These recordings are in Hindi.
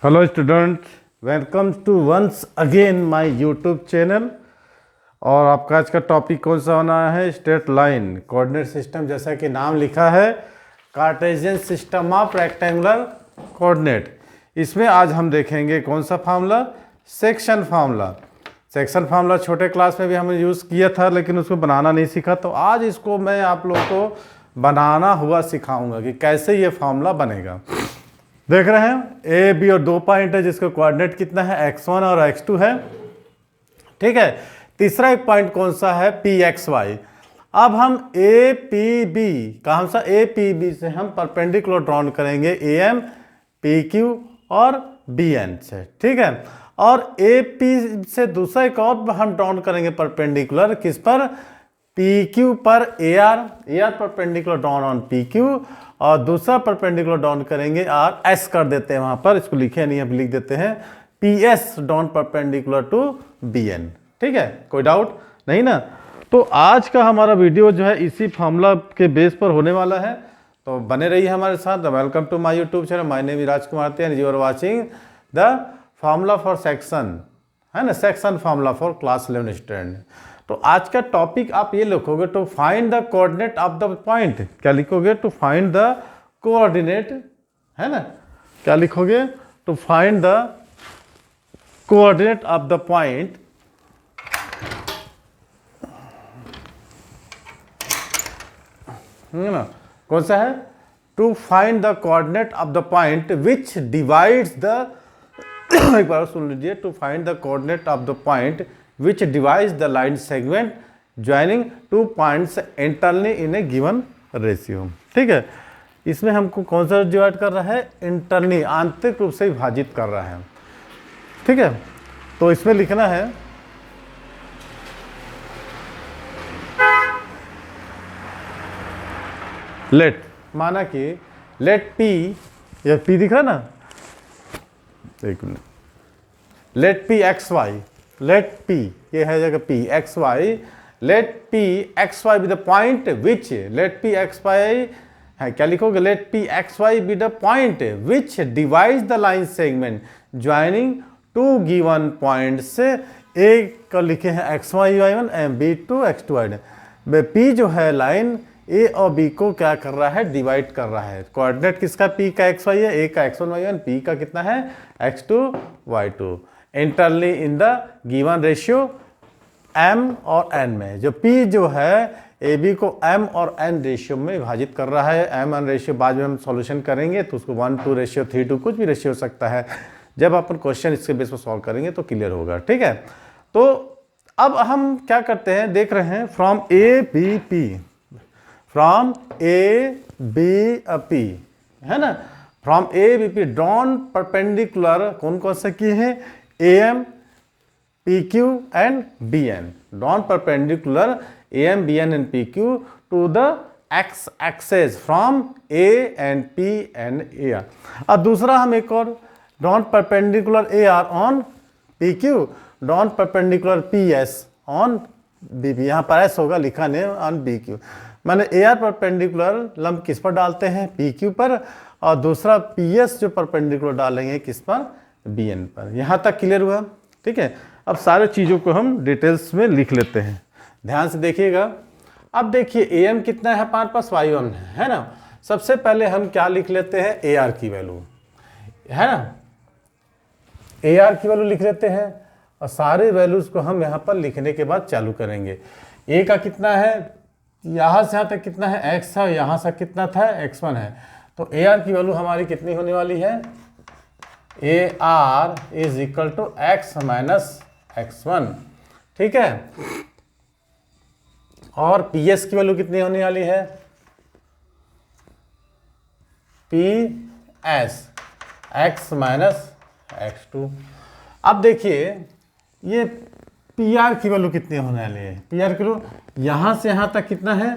Hello students, welcome to once again my YouTube channel. और आपका आज का टॉपिक कौन सा होना है? Straight line coordinate system. जैसा कि नाम लिखा है, Cartesian system of rectangular coordinate. इसमें आज हम देखेंगे कौन सा formula? Section formula. Section formula छोटे क्लास में भी हमने यूज़ किया था, लेकिन उसको बनाना नहीं सीखा। तो आज इसको मैं आप लोगों को बनाना हुआ सिखाऊंगा कि कैसे ये फार्मूला बनेगा। देख रहे हैं, ए बी और दो पॉइंट है जिसका कोऑर्डिनेट कितना है? x1 और x2 है। ठीक है। तीसरा एक पॉइंट कौन सा है? P X Y. अब हम ए पी बी कौन सा? ए पी बी से हम परपेंडिकुलर ड्रॉन करेंगे ए एम पी क्यू और बी एन से। ठीक है। और ए पी से दूसरा एक और हम ड्रॉन करेंगे परपेंडिकुलर, किस पर? पी क्यू पर A R perpendicular drawn on P Q, और दूसरा परपेंडिकुलर ड्रॉन करेंगे आर एस कर देते हैं वहां पर, इसको लिखे नहीं, अब लिख देते हैं P S drawn perpendicular to B N. ठीक है, कोई डाउट नहीं ना? तो आज का हमारा वीडियो जो है इसी फार्मूला के बेस पर होने वाला है, तो बने रहिए हमारे साथ। Welcome to my YouTube channel, my name is Rajkumar and you are watching the formula for section, है ना, section formula for class 11 student. तो आज का टॉपिक आप ये लिखोगे, to find the coordinate of the point. क्या लिखोगे? टू फाइंड द कोऑर्डिनेट, है ना? क्या लिखोगे? To find the coordinate of the point है ना? कौन सा है? To find the coordinate of the point which divides the एक बार सुन लीजिए। To find the coordinate of the point which divides the line segment joining two points internally in a given ratio। ठीक है। इसमें हमको कौन सा डिवाइड कर रहा है? इंटरनली, आंतरिक रूप से विभाजित कर रहा है। ठीक है। तो इसमें लिखना है लेट, माना कि लेट पी, या पी दिख रहा ना, एक minute, let P X Y, let P, ये है जगह P X Y, let P X Y be the point which, let P X Y है, क्या लिखोगे? Let P X Y be the point which divides the line segment joining two given point से। ए का लिखे हैं X Y Y one and B two X two Y. P जो है लाइन ए और बी को क्या कर रहा है? डिवाइड कर रहा है। कोऑर्डिनेट किसका? पी का एक्स वाई है, ए का X one Y one, P का कितना है? X two Y two. Internally in the given ratio m और n में। जो p जो है ए बी को m और n रेशियो में विभाजित कर रहा है। m n रेशियो बाद में हम सॉल्यूशन करेंगे तो उसको 1:3:2 कुछ भी रेशियो हो सकता है। जब अपन क्वेश्चन इसके बेस पर सॉल्व करेंगे तो क्लियर होगा। ठीक है। तो अब हम क्या करते हैं, देख रहे हैं from A B P, from A B P, है ना, from A B P drawn perpendicular कौन कौन सा किए हैं? AM, PQ and BN, drawn perpendicular AM, BN and PQ to the x-axis from A and P and AR। अब दूसरा हम एक और drawn perpendicular AR on PQ, drawn perpendicular PS on BP। यहाँ पर S होगा, लिखा नहीं on BQ। मैंने AR परपेंडिकुलर लंब किस पर डालते हैं? PQ पर, और दूसरा PS जो परपेंडिकुलर डालेंगे किस पर? BN पर। यहाँ तक क्लियर हुआ? ठीक है। अब सारे चीज़ों को हम डिटेल्स में लिख लेते हैं, ध्यान से देखिएगा। अब देखिए AM कितना है हमारे पास? y1 है ना। सबसे पहले हम क्या लिख लेते हैं? AR की वैल्यू, है ना, AR की वैल्यू लिख लेते हैं, और सारे वैल्यूज को हम यहाँ पर लिखने के बाद चालू करेंगे। A का कितना है? यहाँ से यहाँ तक कितना है? x है, यहाँ से कितना था? x1 है। तो AR की वैल्यू हमारी कितनी होने वाली है? AR is equal to x minus x1। ठीक है। और PS की वैल्यू कितनी होने वाली है? PS x minus x2। अब देखिए ये PR की वैल्यू कितनी होने वाली है? PR की वैल्यू यहाँ से यहाँ तक कितना है?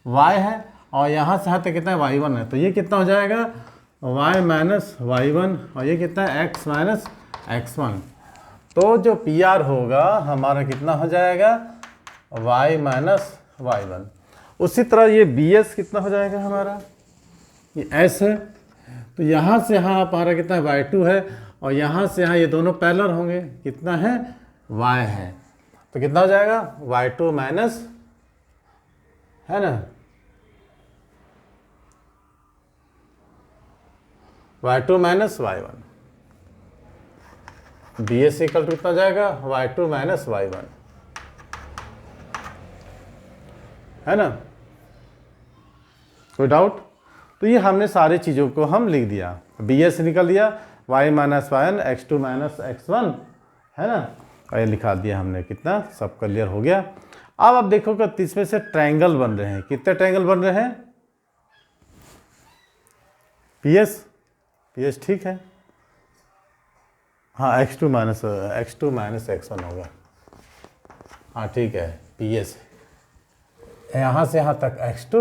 y है, और यहाँ से यहाँ तक कितना है? y1 है। तो ये कितना हो जाएगा? y माइनस y1, और ये कितना है? x minus x1। तो जो PR होगा हमारा कितना हो जाएगा? y minus y1। उसी तरह ये BS कितना हो जाएगा हमारा? ये S है, तो यहाँ से यहाँ हमारा कितना y2 है, और यहाँ से यहाँ ये दोनों पैरेलल होंगे, कितना है y है, तो कितना हो जाएगा y2 माइनस, है ना, y2 minus y1, bs equal to कितना हो जाएगा y2 माइनस y1, है ना, कोई डाउट? तो ये हमने सारी चीज़ों को हम लिख दिया, bs निकल दिया, y minus y1 x2 minus x1, है ना, और ये लिखा दिया हमने, कितना सब क्लियर हो गया। अब आप देखो कि इसमें से ट्रायंगल बन रहे हैं, कितने ट्रायंगल बन रहे हैं, पीएस ठीक है, हाँ x2 माइनस x1 होगा, हाँ ठीक है, पीएस यहाँ से यहाँ तक x2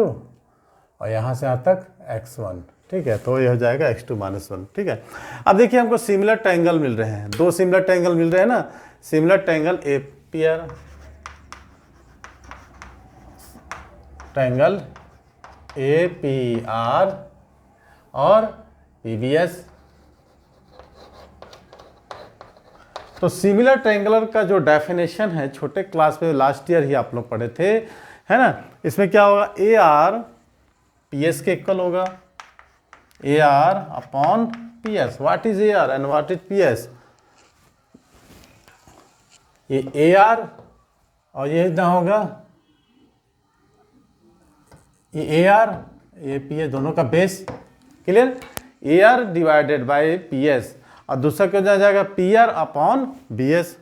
और यहाँ से यहाँ तक x1, ठीक है, तो ये हो जाएगा x2 माइनस 1, ठीक है। अब देखिए हमको सिमिलर ट्रायंगल मिल रहे हैं, दो सिमिलर ट्रायंगल मिल रहे हैं ना, similar triangle APR triangle APR और पीबीएस। तो सिमिलर ट्रायंगुलर का जो डेफिनेशन है छोटे क्लास में लास्ट ईयर ही आप लोग पढ़े थे, है ना, इसमें क्या होगा, ए आर पी एस के इक्वल होगा, A R upon P S. What is A R and what is P S? ये ए आर और ये इतना होगा, ये ए आर ये पी एस, दोनों का base, clear, A R divided by P S, और दूसरा क्या हो जाएगा P R upon B S,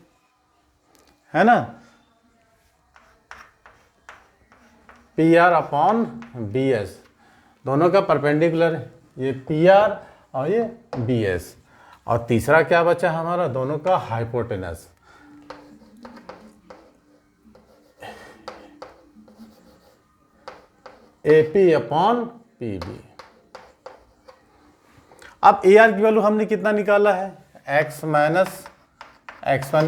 है ना, P R upon B S, दोनों का परपेंडिकुलर है, ये पी आर और ये बी एस, और तीसरा क्या बचा हमारा, दोनों का hypotenuse, A P upon P B. अब ए आर की वैल्यू हमने कितना निकाला है, x minus x1,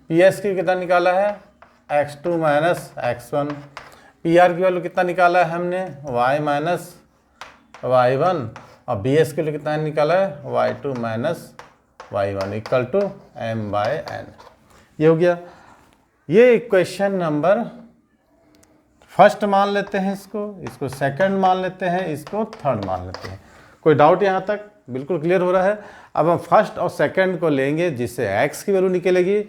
P S की कितना निकाला है, x2 minus x1, P R की वैल्यू कितना निकाला है हमने, y माइनस y1, और बी एस के लिए कितना निकाला है, y2 minus y1 equal to m by n। ये हो गया, ये क्वेश्चन नंबर फर्स्ट मान लेते हैं, इसको सेकंड मान लेते हैं, इसको थर्ड मान लेते हैं। कोई डाउट यहाँ तक? बिल्कुल क्लियर हो रहा है। अब हम फर्स्ट और सेकंड को लेंगे, जिससे x की वैल्यू निकलेगी,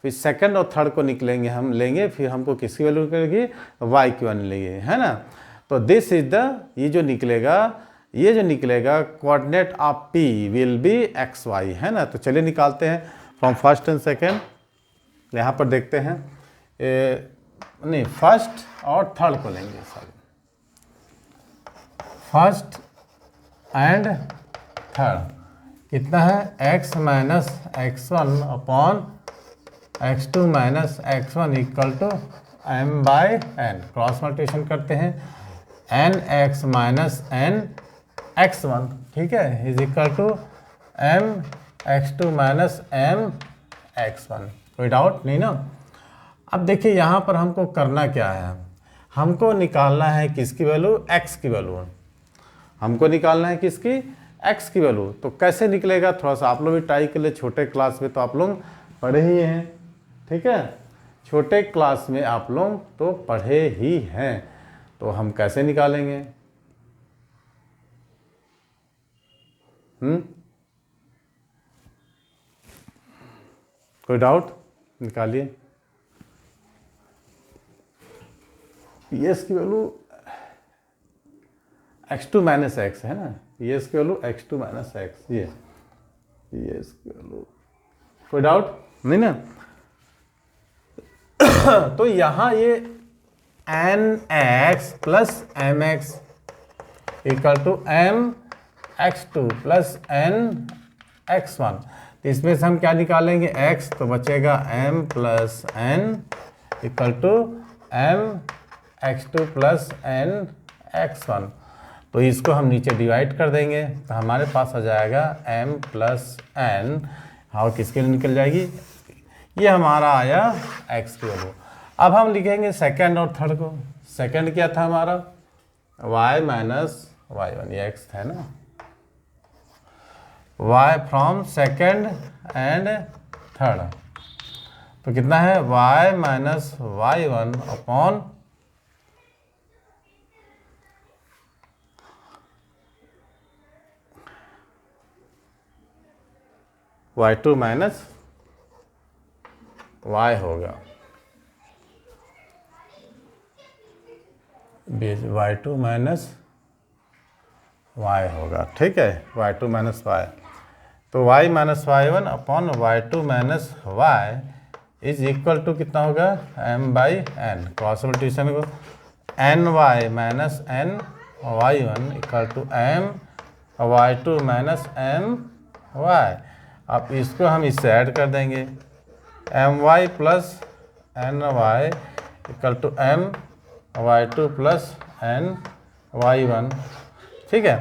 फिर सेकंड और थर्ड को निकलेंगे हम लेंगे, फिर हमको किसकी वैल्यू निकलेगी, y की वैल्यू लेंगे, है ना। तो दिस इज द, ये जो निकलेगा coordinate of p will be X Y, है ना। तो चलिए निकालते हैं फ्रॉम फर्स्ट एंड सेकेंड, यहाँ पर देखते हैं, नहीं फर्स्ट और थर्ड को लेंगे, सॉरी, फर्स्ट एंड थर्ड कितना है, x minus x1 upon x2 minus x1 equal to m by n, cross multiplication करते हैं, n x minus n x1, ठीक है, is equal to m x2 minus m x1। कोई डाउट नहीं ना। अब देखिए यहाँ पर हमको करना क्या है, हमको निकालना है किसकी वैल्यू, x की वैल्यू, हमको निकालना है किसकी, x की वैल्यू। तो कैसे निकलेगा, थोड़ा सा आप लोग भी ट्राई कर ले, छोटे क्लास में तो आप लोग पढ़े ही हैं, ठीक है, छोटे क्लास में आप लोग तो पढ़े ही हैं, तो हम कैसे निकालेंगे, कोई डाउट, निकालिए। पी एस की वैल्यू x2 माइनस एक्स है ना, पी एस की वैल्यू x2 माइनस एक्स, ये पी एस की वैल्यू, कोई डाउट नहीं ना। तो यहाँ ये N X plus M X equal to M x2 plus N x1, तो इसमें से हम क्या निकालेंगे, x, तो बचेगा m plus n equal to m x2 plus n x1। तो इसको हम नीचे डिवाइड कर देंगे, तो हमारे पास आ जाएगा m प्लस n, और किसके लिए निकल जाएगी, ये हमारा आया x की वैल्यू। अब हम लिखेंगे सेकंड और थर्ड को। सेकंड क्या था हमारा, y माइनस y1, ये x है ना, y from second and third, तो कितना है y minus y1 upon y2 minus y होगा, y2 माइनस y होगा, ठीक है, y2 माइनस y, तो y minus y1 upon y2 minus y is equal to कितना होगा m by N, cross multiplication को N Y minus N y1 equal to m y2 minus m y। अब इसको हम इससे ऐड कर देंगे, my plus N Y equal to m y2 plus n y1, ठीक है,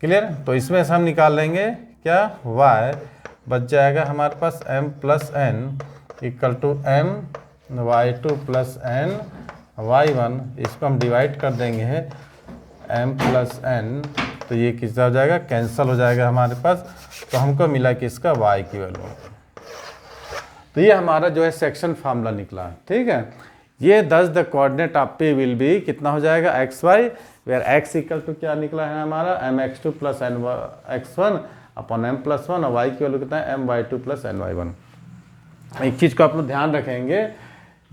क्लियर। तो इसमें से हम निकाल लेंगे क्या y बच जाएगा हमारे पास m plus n equal to m y2 plus n y1, इसको हम डिवाइड कर देंगे m प्लस n, तो ये कितना हो जाएगा, कैंसिल हो जाएगा हमारे पास, तो हमको मिला कि इसका y की वैल्यू। तो ये हमारा जो है सेक्शन फार्मूला निकला, ठीक है। ये दस the coordinate of P will be कितना हो जाएगा x y, where x equal to क्या निकला है हमारा mx2 plus nx1 upon m plus 1, और y की वैल्यू कितना है my2 प्लस ny1। एक चीज़ को आप लोग ध्यान रखेंगे,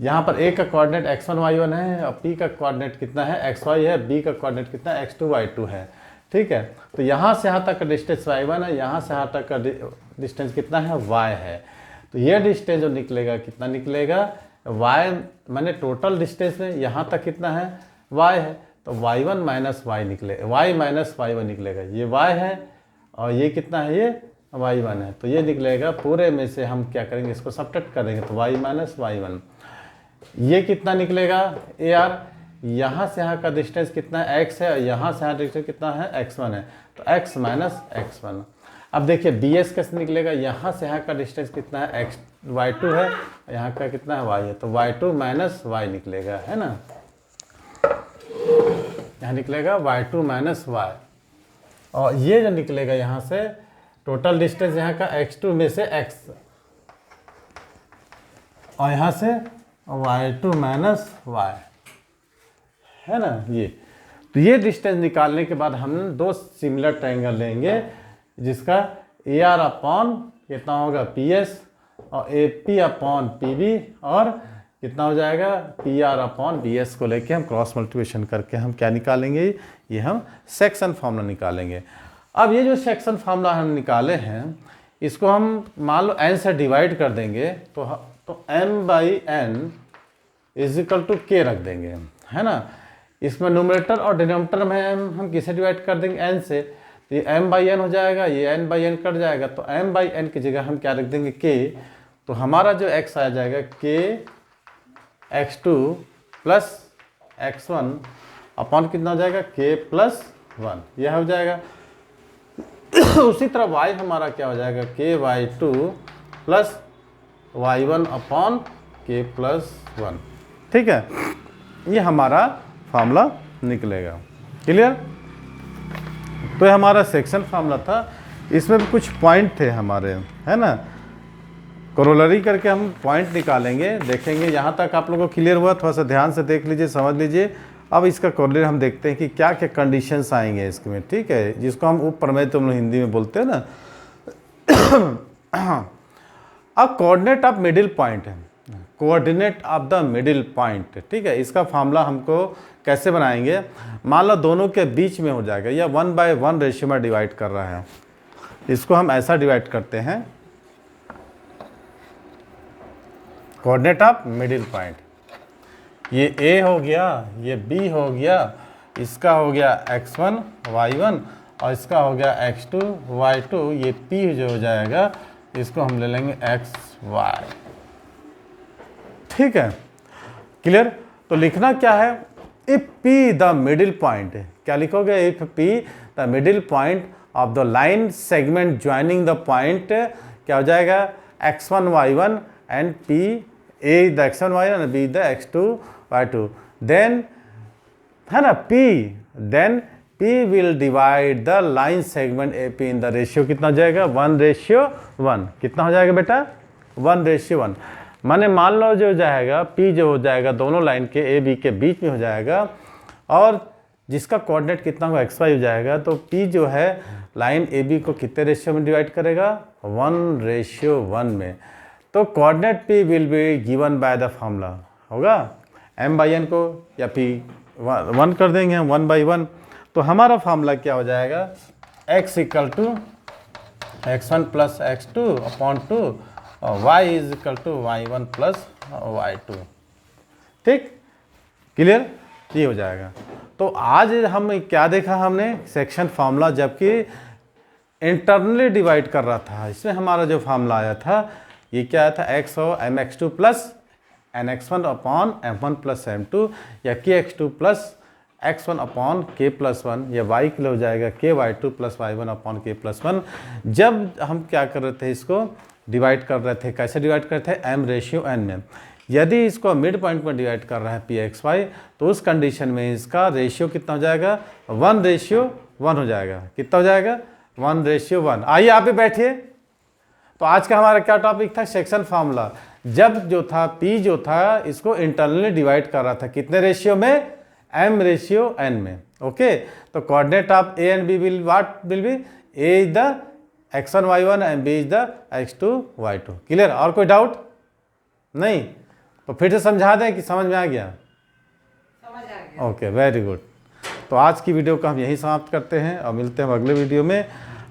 यहाँ पर a का कोऑर्डिनेट x1 y1 है और p का कोऑर्डिनेट कितना है xy है, b का कोऑर्डिनेट कितना है x2 y2 है, ठीक है। तो यहाँ से यहाँ तक का डिस्टेंस y1 है, यहाँ से यहाँ तक का डिस्टेंस कितना है y है, तो ये डिस्टेंस जो निकलेगा कितना निकलेगा y, मैंने टोटल डिस्टेंस में यहाँ तक कितना है y है, तो y1 माइनस y निकलेगा, y माइनस y1 निकलेगा, ये y है और ये कितना है ये y1 है, तो ये निकलेगा, पूरे में से हम क्या करेंगे इसको सब्ट्रैक्ट करेंगे, तो y माइनस y1, ये कितना निकलेगा ar, यहाँ से यहाँ का डिस्टेंस कितना है x है और यहाँ से यहाँ डिस्टेंस कितना है x1 है, तो x माइनस x1। अब देखिए bs कैसे निकलेगा, यहाँ से यहाँ का डिस्टेंस कितना है y2 है, यहाँ का कितना है y है, तो y2 माइनस y निकलेगा, है ना, यहाँ निकलेगा y2 माइनस y, और ये जो निकलेगा यहाँ से टोटल डिस्टेंस यहाँ का x2 में से x, और यहाँ से y2 माइनस y, है ना ये। तो ये डिस्टेंस निकालने के बाद हम दो सिमिलर ट्रायंगल लेंगे, जिसका AR अपॉन कितना होगा PS और AP अपॉन PB, और कितना हो जाएगा PR अपॉन BS को लेके हम क्रॉस मल्टीप्लिकेशन करके हम क्या निकालेंगे, ये हम सेक्शन फार्मूला निकालेंगे। अब ये जो सेक्शन फार्मूला हम निकाले हैं, इसको हम मान लो n से डिवाइड कर देंगे, तो m by n is equal to k रख देंगे, है ना। इसमें न्यूमरेटर और डिनोमिनेटर में हम किसे डिवाइड कर देंगे n से, तो ये m बाई n हो जाएगा, ये n बाई n कट जाएगा, तो m बाई n की जगह हम क्या रख देंगे k, तो हमारा जो x आ जाएगा k x2 plus x1 upon कितना हो जाएगा k प्लस 1, यह हो जाएगा। उसी तरह y हमारा क्या हो जाएगा k y2 plus y1 upon k plus 1, ठीक है, ये हमारा फार्मूला निकलेगा, क्लियर। तो ये हमारा सेक्शन फार्मूला था, इसमें भी कुछ पॉइंट थे हमारे, है ना, कोरोलरी करके हम पॉइंट निकालेंगे, देखेंगे। यहाँ तक आप लोगों को क्लियर हुआ, थोड़ा सा ध्यान से देख लीजिए, समझ लीजिए। अब इसका कोरोलरी हम देखते हैं कि क्या क्या कंडीशंस आएंगे इसमें, ठीक है, जिसको हम उपप्रमेय तुम लोग हिंदी में बोलते हैं ना। अब कोऑर्डिनेट ऑफ मिडिल पॉइंट है, coordinate of the middle point, ठीक है, इसका फार्मूला हमको कैसे बनाएंगे, मान लो दोनों के बीच में हो जाएगा, या 1/1 रेशियो में डिवाइड कर रहा है, इसको हम ऐसा डिवाइड करते हैं, कोऑर्डिनेट ऑफ मिडिल पॉइंट, ये A हो गया, ये B हो गया, इसका हो गया x1 y1 और इसका हो गया x2 y2, ये P जो हो जाएगा इसको हम ले लेंगे xy, ठीक है, क्लियर। तो लिखना क्या है, if P the middle point, क्या लिखोगे, if P the middle point of the line segment joining the point, क्या हो जाएगा x1 y1 and P A the x1 y1 B the x2 y2, then, है ना, P then P will divide the line segment AP in the ratio कितना हो जाएगा 1:1। कितना हो जाएगा बेटा 1:1। माने मान लो जो जाएगा P जो हो जाएगा दोनों लाइन के AB के बीच में हो जाएगा और जिसका कोऑर्डिनेट कितना होगा XY हो जाएगा, तो P जो है लाइन AB को कितने रेशियो में डिवाइड करेगा 1:1 में। तो coordinate P will be given by the formula होगा m/n को या P 1 कर देंगे हम 1/1। तो हमारा फॉर्मूला क्या हो जाएगा x = x1 + x2 अपॉन 2 और y = y1 + y2। ठीक, क्लियर, ये हो जाएगा। तो आज हम क्या देखा हमने सेक्शन फार्मूला, जबकि इंटरनली डिवाइड कर रहा था। इसमें हमारा जो फार्मूला आया था ये क्या आया था x और mx2 + nx1 upon m1 + m2 या kx2 + x1 अपॉन k + 1 या y के लिए हो जाएगा ky2 + y1 अपॉन k + 1। जब हम क्या कर रहे थे इसको डिवाइड कर रहे थे, कैसे डिवाइड कर रहे थे m/n में। यदि इसको मिड पॉइंट में डिवाइड कर रहा है pxy तो उस कंडीशन में इसका रेशियो कितना हो जाएगा 1:1 हो जाएगा। कितना हो जाएगा 1:1। आइए आप भी बैठिए। तो आज का हमारा क्या टॉपिक था सेक्शन फार्मूला। जब जो था P जो था इसको इंटरनली डिवाइड कर रहा था कितने रेशियो में m/n में। ओके, तो coordinate of A and B will what will be A is the x1 y1 and B is the x2 y2। Clear, और कोई डाउट नहीं? तो फिर से समझा दें कि समझ में आ गया? समझ आ गया। Okay, very good. तो आज की वीडियो को हम यहीं समाप्त करते हैं और मिलते हैं अगले वीडियो में।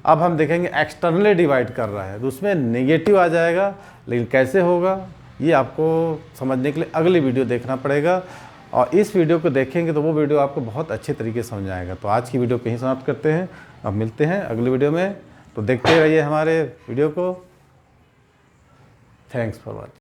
अब हम देखेंगे एक्सटर्नली डिवाइड कर रहा है तो उसमें नेगेटिव आ जाएगा, लेकिन कैसे होगा ये आपको समझने के लिए अगली वीडियो देखना पड़ेगा। और इस वीडियो को देखेंगे तो वो वीडियो आपको बहुत अच्छे तरीके से समझ आएगा। तो आज की वीडियो को यहीं समाप्त करते हैं, अब मिलते हैं अगली वीडियो में। तो देखते रहिए हमारे वीडियो को। Thanks for watching.